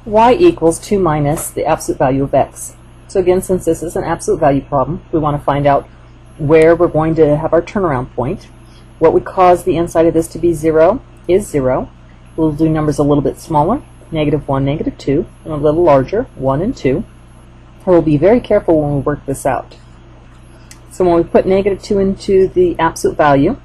y equals 2 minus the absolute value of x. So again, since this is an absolute value problem, we want to find out where we're going to have our turnaround point. What would cause the inside of this to be 0 is 0. We'll do numbers a little bit smaller, -1, -2, and a little larger, 1 and 2. And we'll be very careful when we work this out. So when we put -2 into the absolute value,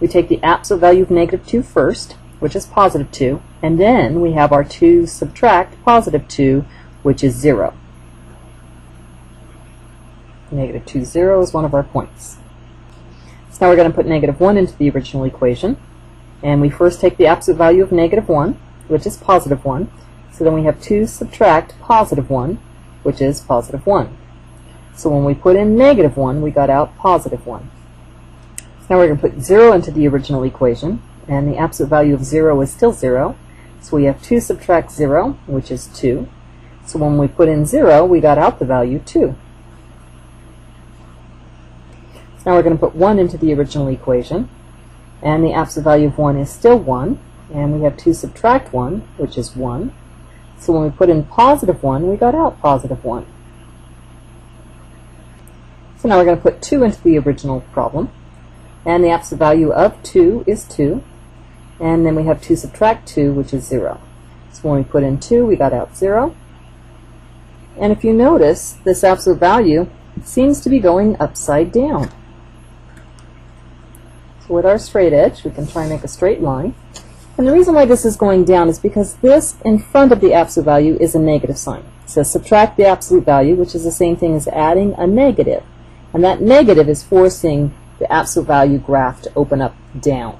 we take the absolute value of -2 first, which is +2, and then we have our 2 subtract +2, which is 0. -2, 0 is one of our points. So now we're going to put -1 into the original equation, and we first take the absolute value of -1, which is +1, so then we have 2 subtract +1, which is +1. So when we put in -1, we got out +1. So now we're going to put 0 into the original equation, and the absolute value of 0 is still 0, so we have 2 subtract 0, which is 2. So when we put in 0, we got out the value 2. So now we're going to put 1 into the original equation, and the absolute value of 1 is still 1, and we have 2 subtract 1, which is 1. So when we put in +1, we got out +1. So now we're going to put 2 into the original problem, and the absolute value of 2 is 2, and then we have 2 subtract 2, which is 0. So when we put in 2, we got out 0. And if you notice, this absolute value seems to be going upside down. So with our straight edge, we can try and make a straight line. And the reason why this is going down is because this in front of the absolute value is a negative sign. It says subtract the absolute value, which is the same thing as adding a negative. And that negative is forcing the absolute value graph to open up down.